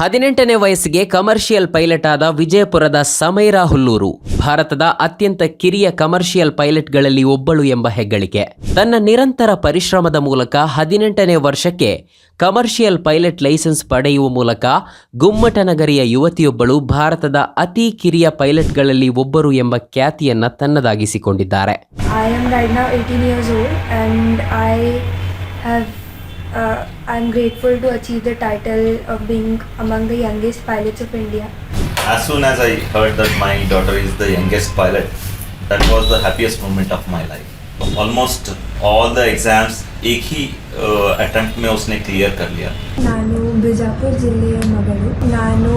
18ನೇ ವಯಸ್ಸಿಗೆ commercial pilot ಆದ ವಿಜಯಪುರದ ಸಮೈರಾ ಹುಲ್ಲೂರು ಭಾರತದ ಅತ್ಯಂತ ಕಿರಿಯ ಕಮರ್ಷಿಯಲ್ ಪೈಲಟ್ಗಳಲ್ಲಿ ಒಬ್ಬಳು ಎಂಬ ಹೆಗ್ಗಳಿಕೆ. ತನ್ನ ನಿರಂತರ ಪರಿಶ್ರಮದ ಮೂಲಕ 18ನೇ ವರ್ಷಕ್ಕೆ ಕಮರ್ಷಿಯಲ್ ಪೈಲಟ್ ಲೈಸೆನ್ಸ್ ಪಡೆಯುವ ಮೂಲಕ ಗುಮ್ಮಟನಗರಿಯ ಯುವತಿಯೊಬ್ಬಳು ಭಾರತದ ಅತಿ ಕಿರಿಯ ಪೈಲಟ್ಗಳಲ್ಲಿ ಒಬ್ಬರು ಎಂಬ ಖ್ಯಾತಿಯನ್ನ ತನ್ನದಾಗಿಸಿಕೊಂಡಿದ್ದಾರೆ. I'm grateful to achieve the title of being among the youngest pilots of India. As soon as I heard that my daughter is the youngest pilot, that was the happiest moment of my life. Almost all the exams एक ही attempt में उसने clear कर लिया. ನಾನು ಬಿಜಾಪುರ ಜಿಲ್ಲೆಯ ಮಗಳು. ನಾನು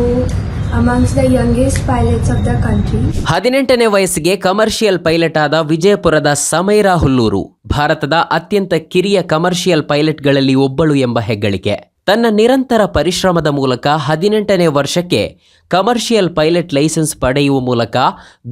amongst the youngest pilots of the country. 18ನೇ ವಯಸ್ಸಿಗೆ ಕಮರ್ಷಿಯಲ್ ಪೈಲಟ್ ಆದ ವಿಜಯಪುರದ ಸಮೈರಾ ಹುಲ್ಲೂರು ಭಾರತದ ಅತ್ಯಂತ ಕಿರಿಯ ಕಮರ್ಷಿಯಲ್ ಪೈಲಟ್ಗಳಲ್ಲಿ ಒಬ್ಬಳು ಎಂಬ ಹೆಗ್ಗಳಿಕೆ. ತನ್ನ ನಿರಂತರ ಪರಿಶ್ರಮದ ಮೂಲಕ 18ನೇ ವರ್ಷಕ್ಕೆ ಕಮರ್ಷಿಯಲ್ ಪೈಲಟ್ ಲೈಸೆನ್ಸ್ ಪಡೆಯುವ ಮೂಲಕ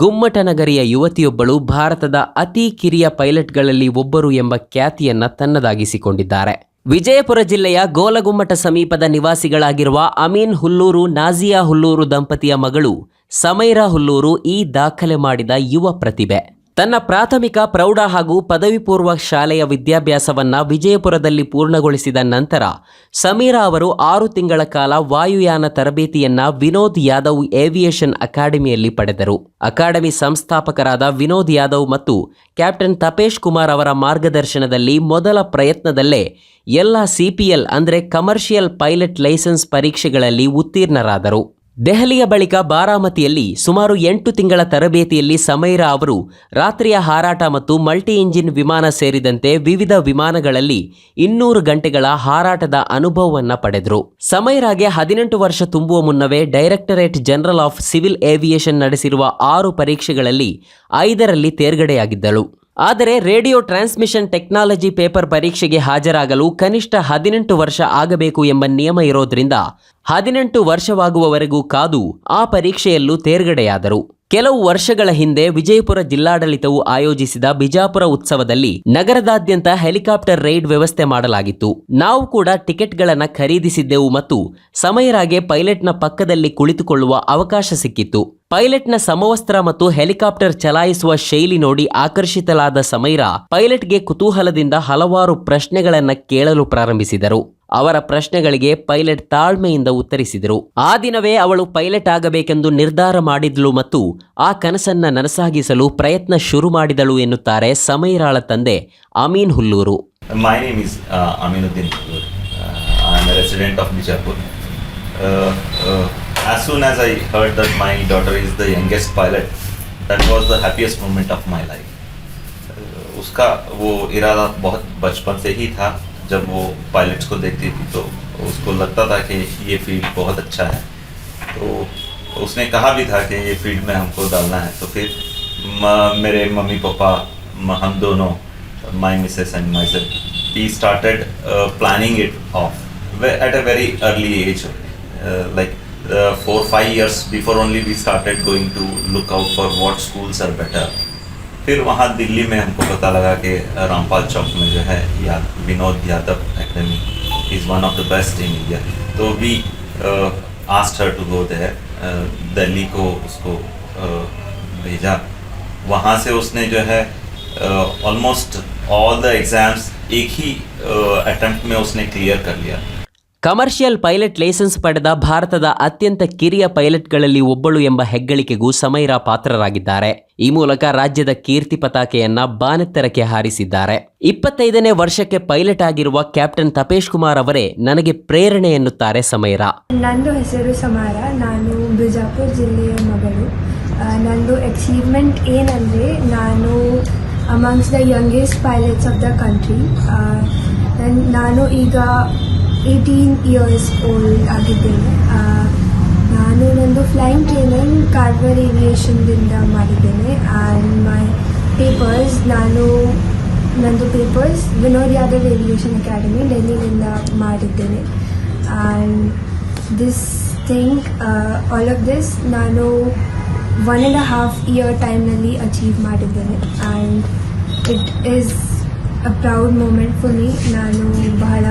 ಗುಮ್ಮಟನಗರಿಯ ಯುವತಿಯೊಬ್ಬಳು ಭಾರತದ ಅತಿ ಕಿರಿಯ ಪೈಲಟ್ಗಳಲ್ಲಿ ಒಬ್ಬರು ಎಂಬ ಖ್ಯಾತಿಯನ್ನ ತನ್ನದಾಗಿಸಿಕೊಂಡಿದ್ದಾರೆ. ವಿಜಯಪುರ ಜಿಲ್ಲೆಯ ಗೋಲಗುಮ್ಮಟ ಸಮೀಪದ ನಿವಾಸಿಗಳಾಗಿರುವ ಅಮೀನ್ ಹುಲ್ಲೂರು, ನಾಜಿಯಾ ಹುಲ್ಲೂರು ದಂಪತಿಯ ಮಗಳು ಸಮೈರಾ ಹುಲ್ಲೂರು ಈ ದಾಖಲೆ ಮಾಡಿದ ಯುವ ಪ್ರತಿಭೆ. ತನ್ನ ಪ್ರಾಥಮಿಕ, ಪ್ರೌಢ ಹಾಗೂ ಪದವಿ ಪೂರ್ವ ಶಾಲೆಯ ವಿದ್ಯಾಭ್ಯಾಸವನ್ನ ವಿಜಯಪುರದಲ್ಲಿ ಪೂರ್ಣಗೊಳಿಸಿದ ನಂತರ ಸಮೀರಾ ಅವರು 6 ತಿಂಗಳ ಕಾಲ ವಾಯುಯಾನ ತರಬೇತಿಯನ್ನ ವಿನೋದ್ ಯಾದವ್ ಏವಿಯೇಷನ್ ಅಕಾಡೆಮಿಯಲ್ಲಿ ಪಡೆದರು. ಅಕಾಡೆಮಿ ಸಂಸ್ಥಾಪಕರಾದ ವಿನೋದ್ ಯಾದವ್ ಮತ್ತು ಕ್ಯಾಪ್ಟನ್ ತಪೇಶ್ ಕುಮಾರ್ ಅವರ ಮಾರ್ಗದರ್ಶನದಲ್ಲಿ ಮೊದಲ ಪ್ರಯತ್ನದಲ್ಲೇ ಎಲ್ಲ CPL ಅಂದರೆ ಕಮರ್ಷಿಯಲ್ ಪೈಲಟ್ ಲೈಸೆನ್ಸ್ ಪರೀಕ್ಷೆಗಳಲ್ಲಿ ಉತ್ತೀರ್ಣರಾದರು. ದೆಹಲಿಯ ಬಳಿಕ ಬಾರಾಮತಿಯಲ್ಲಿ ಸುಮಾರು 8 ತಿಂಗಳ ತರಬೇತಿಯಲ್ಲಿ ಸಮೈರಾ ಅವರು ರಾತ್ರಿಯ ಹಾರಾಟ ಮತ್ತು ಮಲ್ಟಿ ಇಂಜಿನ್ ವಿಮಾನ ಸೇರಿದಂತೆ ವಿವಿಧ ವಿಮಾನಗಳಲ್ಲಿ 200 ಗಂಟೆಗಳ ಹಾರಾಟದ ಅನುಭವವನ್ನು ಪಡೆದರು. ಸಮೈರಾಗೆ 18 ವರ್ಷ ತುಂಬುವ ಮುನ್ನವೇ directorate general of civil aviation ನಡೆಸಿರುವ 6 ಪರೀಕ್ಷೆಗಳಲ್ಲಿ 5ರಲ್ಲಿ ತೇರ್ಗಡೆಯಾಗಿದ್ದಳು. ಆದರೆ ರೇಡಿಯೋ ಟ್ರಾನ್ಸ್ಮಿಷನ್ ಟೆಕ್ನಾಲಜಿ ಪೇಪರ್ ಪರೀಕ್ಷೆಗೆ ಹಾಜರಾಗಲು ಕನಿಷ್ಠ 18 ವರ್ಷ ಆಗಬೇಕು ಎಂಬ ನಿಯಮ ಇರೋದ್ರಿಂದ 18 ವರ್ಷವಾಗುವವರೆಗೂ ಕಾದು ಆ ಪರೀಕ್ಷೆಯಲ್ಲೂ ತೇರ್ಗಡೆಯಾದರು. ಕೆಲವು ವರ್ಷಗಳ ಹಿಂದೆ ವಿಜಯಪುರ ಜಿಲ್ಲಾಡಳಿತವು ಆಯೋಜಿಸಿದ ಬಿಜಾಪುರ ಉತ್ಸವದಲ್ಲಿ ನಗರದಾದ್ಯಂತ ಹೆಲಿಕಾಪ್ಟರ್ ರೈಡ್ ವ್ಯವಸ್ಥೆ ಮಾಡಲಾಗಿತ್ತು. ನಾವು ಕೂಡ ಟಿಕೆಟ್ಗಳನ್ನು ಖರೀದಿಸಿದ್ದೆವು ಮತ್ತು ಸಮೈರಾಗೆ ಪೈಲಟ್ನ ಪಕ್ಕದಲ್ಲಿ ಕುಳಿತುಕೊಳ್ಳುವ ಅವಕಾಶ ಸಿಕ್ಕಿತ್ತು. ಪೈಲಟ್ನ ಸಮವಸ್ತ್ರ ಮತ್ತು ಹೆಲಿಕಾಪ್ಟರ್ ಚಲಾಯಿಸುವ ಶೈಲಿ ನೋಡಿ ಆಕರ್ಷಿತಳಾದ ಸಮೈರಾ ಪೈಲಟ್ಗೆ ಕುತೂಹಲದಿಂದ ಹಲವಾರು ಪ್ರಶ್ನೆಗಳನ್ನು ಕೇಳಲು ಪ್ರಾರಂಭಿಸಿದರು. ಅವರ ಪ್ರಶ್ನೆಗಳಿಗೆ ಪೈಲಟ್ ತಾಳ್ಮೆಯಿಂದ ಉತ್ತರಿಸಿದರು. ಆ ದಿನವೇ ಅವಳು ಪೈಲಟ್ ಆಗಬೇಕೆಂದು ನಿರ್ಧಾರ ಮಾಡಿದ್ಲು ಮತ್ತು ಆ ಕನಸನ್ನ ನನಸಾಗಿಸಲು ಪ್ರಯತ್ನ ಶುರು ಮಾಡಿದಳು ಎನ್ನುತ್ತಾರೆ ಸಮೈರಾಳ ತಂದೆ Amin Hulluru. My name is Aminuddin Hullur. I am a resident of Bijapur. As soon as I heard that my daughter is the youngest pilot, that was the happiest moment of my life. उसका वो इरादा बहुत बचपन से ही था. जब वो pilots को देखती थी तो उसको लगता था कि ये फील्ड बहुत अच्छा है, तो उसने कहा भी था कि ये फील्ड में हमको डालना है. तो फिर मेरे मम्मी पापा, हम दोनों, my missus and my self, we started planning it off at a very early age, like 4-5 years before only we started going to look out for what schools are better. फिर वहाँ दिल्ली में हमको पता लगा कि रामपाल चौक में जो है Vinod Yadav academy is one of the best in India. तो we asked her to go there. Delhi को उसको भेजा. वहाँ से उसने जो है ऑलमोस्ट ऑल द एग्ज़ाम्स एक ही अटेम्प्ट में उसने क्लियर कर लिया. ಕಮರ್ಷಿಯಲ್ ಪೈಲಟ್ ಲೈಸೆನ್ಸ್ ಪಡೆದ ಭಾರತದ ಅತ್ಯಂತ ಕಿರಿಯ ಪೈಲಟ್ಗಳಲ್ಲಿ ಒಬ್ಬಳು ಎಂಬ ಹೆಗ್ಗಳಿಕೆಗೂ ಸಮೈರಾ ಪಾತ್ರರಾಗಿದ್ದಾರೆ. ಈ ಮೂಲಕ ರಾಜ್ಯದ ಕೀರ್ತಿ ಪತಾಕೆಯನ್ನ ಬಾನೆತ್ತರಕ್ಕೆ ಹಾರಿಸಿದ್ದಾರೆ. 25ನೇ ವರ್ಷಕ್ಕೆ ಪೈಲಟ್ ಆಗಿರುವ ಕ್ಯಾಪ್ಟನ್ ತಪೇಶ್ ಕುಮಾರ್ ಅವರೇ ನನಗೆ ಪ್ರೇರಣೆ ಎನ್ನುತ್ತಾರೆ ಸಮೈರಾ. ನಂದು ಹೆಸರು ಸಮೈರಾ. ನಾನು ಬಿಜಾಪುರ ಜಿಲ್ಲೆಯ ಮಗಳು. ನಂದು ಅಚೀವ್ಮೆಂಟ್ ಏನಂದರೆ, ನಾನು amongst the youngest pilots of the country. ನಾನು ಈಗ 18 years old ಆಗಿದ್ದೇನೆ. ನಾನು ನಂದು ಫ್ಲೈಯಿಂಗ್ ಟ್ರೈನಿಂಗ್ ಕಾರ್ವರ್ ಏವಿಯೇಷನ್ದಿಂದ ಮಾಡಿದ್ದೇನೆ. ಆ್ಯಂಡ್ ಮೈ ಪೇಪರ್ಸ್, ನಂದು papers Vinod Yadav aviation academy ಡೆಲ್ಲಿಯಿಂದ ಮಾಡಿದ್ದೇನೆ. And this thing, all of this ನಾನು 1.5 year ಟೈಮ್ನಲ್ಲಿ ಅಚೀವ್ ಮಾಡಿದ್ದೇನೆ. And it is a proud moment for me. ನಾನು ಬಹಳ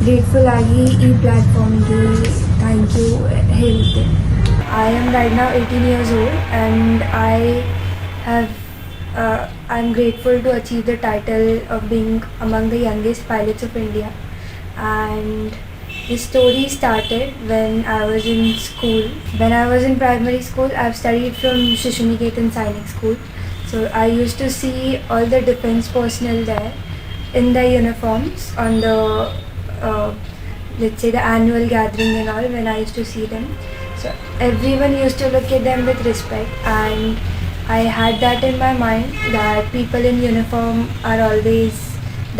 ಗ್ರೇಟ್ಫುಲ್ ಆಗಿ ಈ ಪ್ಲ್ಯಾಟ್ಫಾರ್ಮ್ಗೆ ಥ್ಯಾಂಕ್ ಯು ಹೇಳಿದ್ದೆ. I am right now 18 years old and I'm grateful to achieve the title of being among the youngest pilots of India. And the story started when I was in school. When I was in primary school, I've studied from Shishu-Niketan Sainik School. So I used to see all the defense personnel there in their uniforms on the, let's say, the annual gathering and all, when I used to see them. So everyone used to look at them with respect, and I had that in my mind that people in uniform are always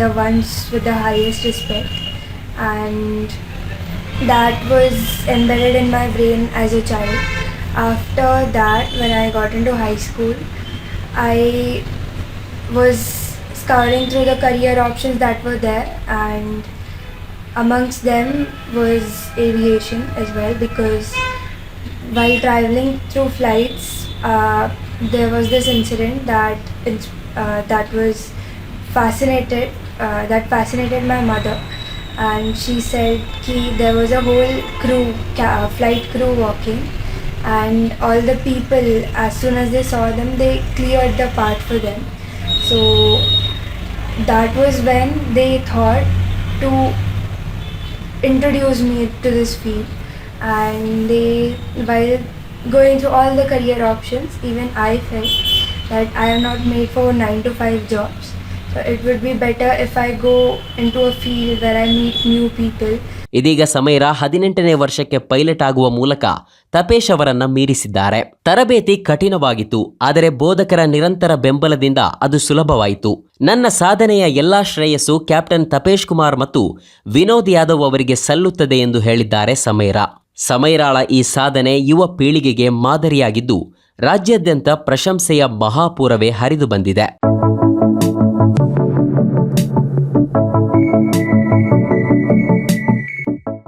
the ones with the highest respect, and that was embedded in my brain as a child. After that, when I got into high school, I was scouring through the career options that were there, and amongst them was aviation as well, because while traveling through flights, there was this incident that fascinated my mother, and she said there was a whole flight crew walking, and all the people, as soon as they saw them, they cleared the path for them. So that was when they thought to introduce me to this field. And while going through all the career options, even I felt that I am not made for 9 to 5 jobs. So it would be better if I go into a field where I meet new people. ಇದೀಗ ಸಮೈರಾ 18ನೇ ವರ್ಷಕ್ಕೆ pilot ಆಗುವ ಮೂಲಕ ತಪೇಶ್ ಅವರನ್ನ ಮೀರಿಸಿದ್ದಾರೆ. ತರಬೇತಿ ಕಠಿಣವಾಗಿತ್ತು, ಆದರೆ ಬೋಧಕರ ನಿರಂತರ ಬೆಂಬಲದಿಂದ ಅದು ಸುಲಭವಾಯಿತು. ನನ್ನ ಸಾಧನೆಯ ಎಲ್ಲಾ ಶ್ರೇಯಸ್ಸು ಕ್ಯಾಪ್ಟನ್ ತಪೇಶ್ ಕುಮಾರ್ ಮತ್ತು ವಿನೋದ್ ಯಾದವ್ ಅವರಿಗೆ ಸಲ್ಲುತ್ತದೆ ಎಂದು ಹೇಳಿದ್ದಾರೆ ಸಮೈರಾ. ಸಮೈರಾಳ ಈ ಸಾಧನೆ ಯುವ ಪೀಳಿಗೆಗೆ ಮಾದರಿಯಾಗಿದ್ದು, ರಾಜ್ಯಾದ್ಯಂತ ಪ್ರಶಂಸೆಯ ಮಹಾಪೂರವೇ ಹರಿದು ಬಂದಿದೆ.